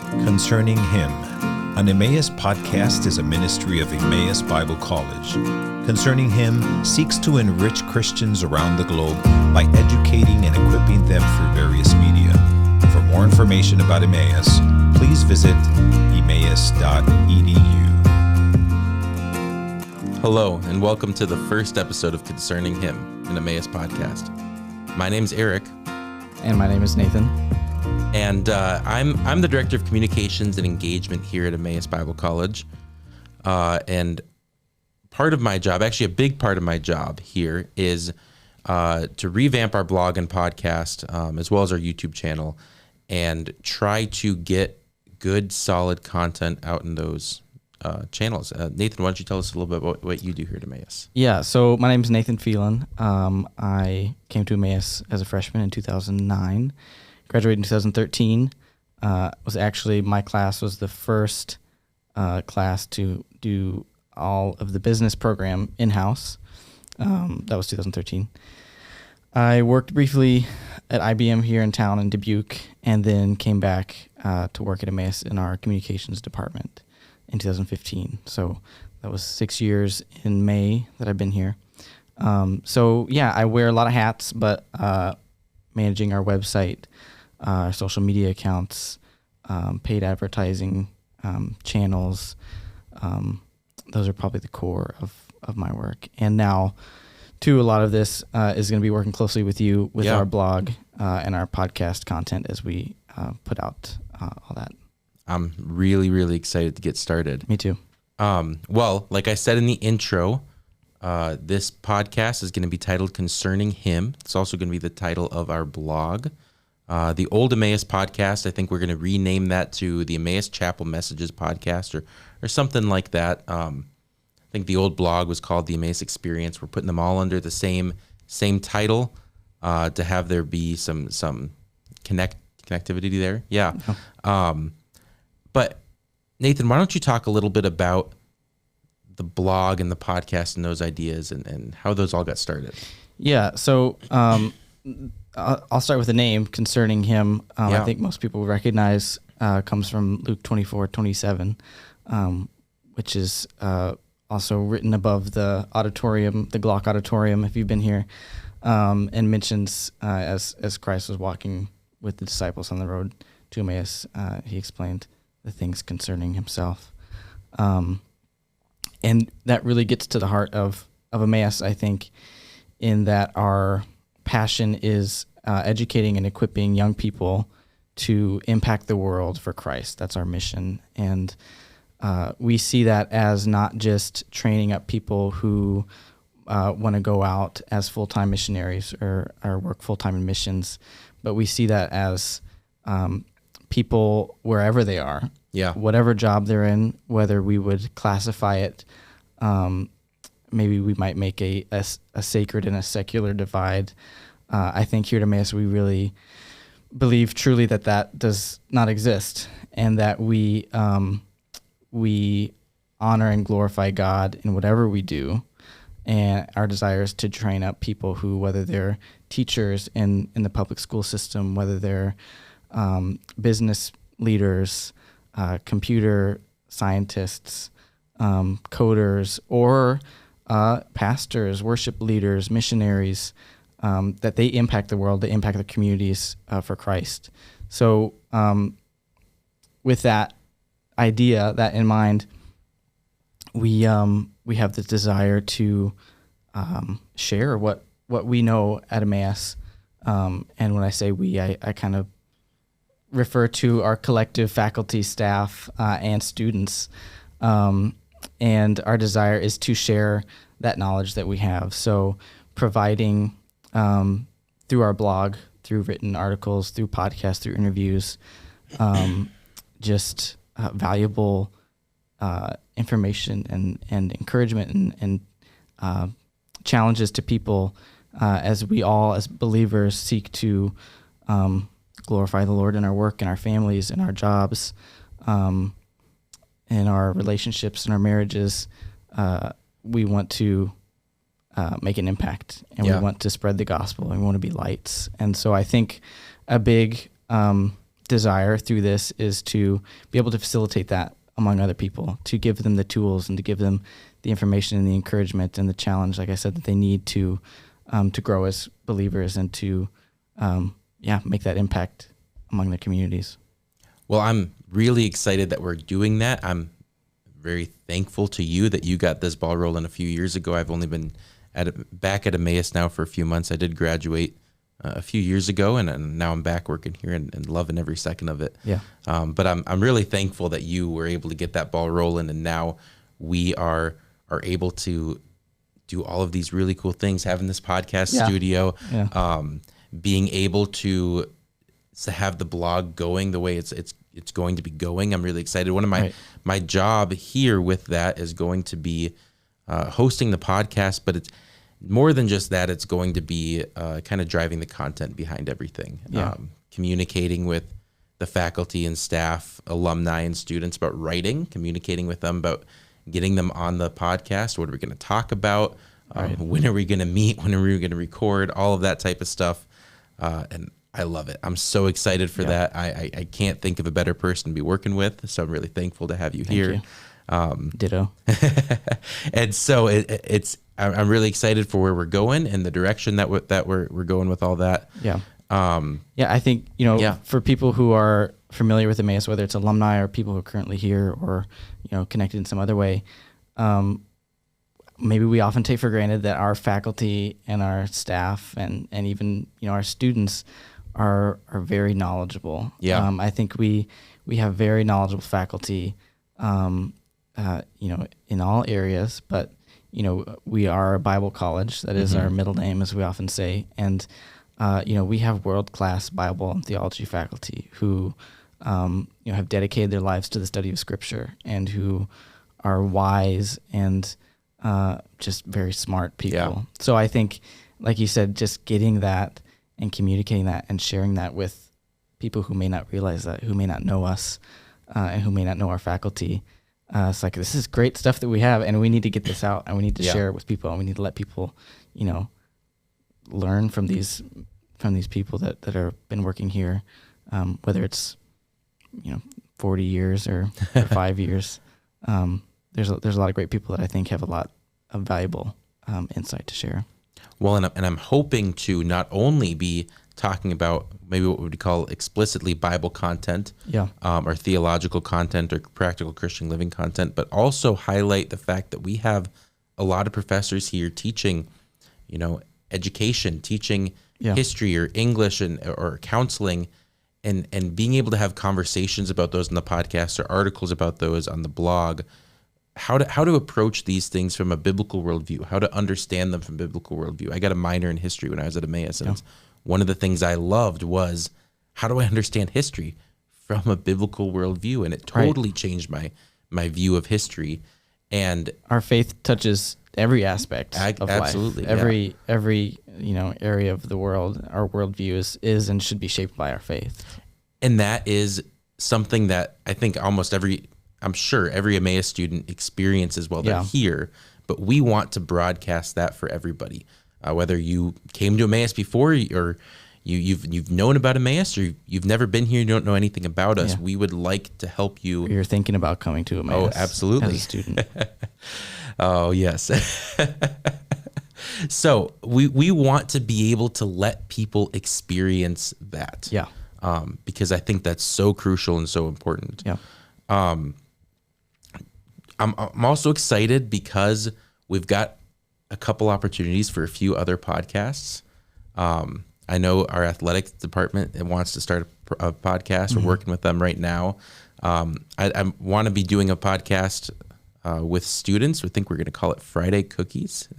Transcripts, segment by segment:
Concerning Him. An Emmaus podcast is a ministry of Emmaus Bible College. Concerning Him seeks to enrich Christians around the globe by educating and equipping them through various media. For more information about Emmaus, please visit emmaus.edu. Hello, and welcome to the first episode of Concerning Him, an Emmaus podcast. My name's Eric. And my name is Nathan. And I'm the Director of Communications and Engagement here at Emmaus Bible College. And part of my job, actually a big part of my job here, is to revamp our blog and podcast, as well as our YouTube channel, and try to get good, solid content out in those channels. Nathan, why don't you tell us a little bit about what you do here at Emmaus? Yeah, so my name is Nathan Phelan. I came to Emmaus as a freshman in 2009, graduated in 2013. My class was the first class to do all of the business program in-house. That was 2013. I worked briefly at IBM here in town in Dubuque, and then came back to work at Emmaus in our communications department in 2015. So that was 6 years in May that I've been here. I wear a lot of hats, but managing our website, our social media accounts, paid advertising channels, those are probably the core of my work. And now, too, a lot of this is going to be working closely with you with our blog and our podcast content as we put out all that. I'm really, really excited to get started. Me too. Well, like I said in the intro, this podcast is going to be titled Concerning Him. It's also going to be the title of our blog. The old Emmaus podcast, I think we're going to rename that to the Emmaus Chapel Messages podcast or something like that. I think the old blog was called the Emmaus Experience. We're putting them all under the same title to have there be some connectivity there. Yeah. Oh. But Nathan, why don't you talk a little bit about the blog and the podcast and those ideas and how those all got started? Yeah. So I'll start with the name, Concerning Him. I think most people recognize comes from Luke 24:27, which is also written above the auditorium, the Glock Auditorium, if you've been here, and mentions as Christ was walking with the disciples on the road to Emmaus, he explained the things concerning himself. And that really gets to the heart of Emmaus, I think, in that our passion is educating and equipping young people to impact the world for Christ. That's our mission. And we see that as not just training up people who want to go out as full-time missionaries or work full-time in missions, but we see that as people wherever they are, whatever job they're in, whether we would classify it, maybe we might make a sacred and a secular divide. I think here at Emmaus we really believe truly that does not exist, and that we honor and glorify God in whatever we do. And our desire is to train up people who, whether they're teachers in the public school system, whether they're business leaders, computer scientists, coders, or pastors, worship leaders, missionaries, that they impact the world, they impact the communities for Christ. So with that idea, that in mind, we have the desire to share what we know at Emmaus. And when I say we, I kind of refer to our collective faculty, staff, and students. And our desire is to share that knowledge that we have. So providing through our blog, through written articles, through podcasts, through interviews, just valuable information and encouragement and challenges to people as we all, as believers, seek to glorify the Lord in our work, in our families, in our jobs, in our relationships, in our marriages. We want to make an impact, and we want to spread the gospel, and we want to be lights. And so I think a big desire through this is to be able to facilitate that among other people, to give them the tools and to give them the information and the encouragement and the challenge, like I said, that they need to grow as believers and to make that impact among their communities. Well, I'm really excited that we're doing that. I'm very thankful to you that you got this ball rolling a few years ago. I've only been back at Emmaus now for a few months. I did graduate a few years ago, and now I'm back working here and loving every second of it. Yeah. But I'm really thankful that you were able to get that ball rolling, and now we are able to do all of these really cool things, having this podcast studio, being able to have the blog going the way it's going to be going. I'm really excited. One of my job here with that is going to be hosting the podcast, but it's more than just that. It's going to be kind of driving the content behind everything, communicating with the faculty and staff, alumni and students about writing, communicating with them about getting them on the podcast. What are we going to talk about? When are we going to meet? When are we going to record? All of that type of stuff. And I love it. I'm so excited for that. I can't think of a better person to be working with. So I'm really thankful to have you here. Ditto. And so I'm really excited for where we're going and the direction that we're going with all that. Yeah. I think, for people who are familiar with Emmaus, whether it's alumni or people who are currently here or, connected in some other way, maybe we often take for granted that our faculty and our staff and even, our students are very knowledgeable. Yeah. I think we have very knowledgeable faculty, in all areas, but, we are a Bible college. That is our middle name, as we often say. And, we have world-class Bible and theology faculty who, have dedicated their lives to the study of Scripture and who are wise and just very smart people. Yeah. So I think, like you said, just getting that and communicating that and sharing that with people who may not realize that, who may not know us, and who may not know our faculty. It's like, this is great stuff that we have, and we need to get this out, and we need to share it with people, and we need to let people, learn from these people that have been working here, whether it's 40 years or 5 years. There's a lot of great people that I think have a lot of valuable insight to share. Well, and I'm hoping to not only be talking about maybe what we would call explicitly Bible content, or theological content or practical Christian living content, but also highlight the fact that we have a lot of professors here teaching, education, teaching history or English or counseling, and being able to have conversations about those in the podcast or articles about those on the blog. How to approach these things from a biblical worldview, how to understand them from a biblical worldview. I got a minor in history when I was at Emmaus, and one of the things I loved was, how do I understand history from a biblical worldview? And it totally changed my view of history. And our faith touches every aspect of absolutely, life. Every area of the world, our worldview is and should be shaped by our faith. And that is something that I think I'm sure every Emmaus student experiences while they're here, but we want to broadcast that for everybody. Whether you came to Emmaus before or you've known about Emmaus or you've never been here, you don't know anything about us, we would like to help you. Or you're thinking about coming to Emmaus. Oh, absolutely. As a student. Oh, yes. So we want to be able to let people experience that. Yeah. Because I think that's so crucial and so important. Yeah. I'm also excited because we've got a couple opportunities for a few other podcasts. I know our athletics department wants to start a podcast. We're working with them right now. I want to be doing a podcast with students. We think we're going to call it Friday Cookies.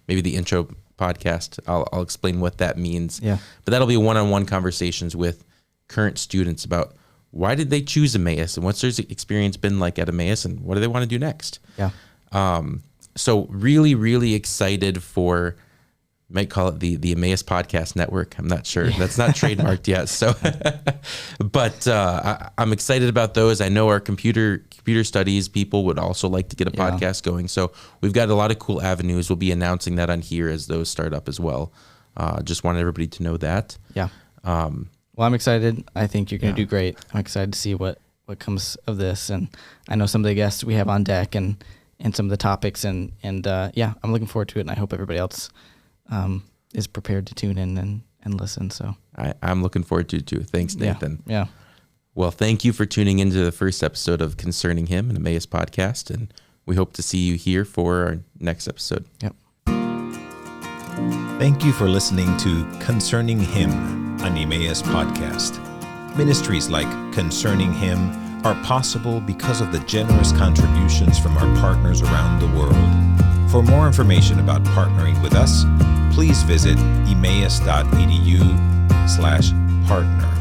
Maybe the intro podcast, I'll explain what that means. Yeah. But that'll be one-on-one conversations with current students about why did they choose Emmaus and what's their experience been like at Emmaus and what do they want to do next? Yeah. So really, really excited for, might call it the Emmaus Podcast Network. I'm not sure. That's not trademarked yet. So, but I'm excited about those. I know our computer studies people would also like to get a podcast going. So we've got a lot of cool avenues. We'll be announcing that on here as those start up as well. Just wanted everybody to know that. Yeah. Well, I'm excited. I think you're going to Yeah. do great. I'm excited to see what comes of this. And I know some of the guests we have on deck and some of the topics. And yeah, I'm looking forward to it. And I hope everybody else is prepared to tune in and listen. So I'm looking forward to it too. Thanks, Nathan. Yeah. Well, thank you for tuning into the first episode of Concerning Him, an Emmaus podcast. And we hope to see you here for our next episode. Yep. Thank you for listening to Concerning Him, an Emmaus podcast. Ministries like Concerning Him are possible because of the generous contributions from our partners around the world. For more information about partnering with us, please visit emmaus.edu/partner.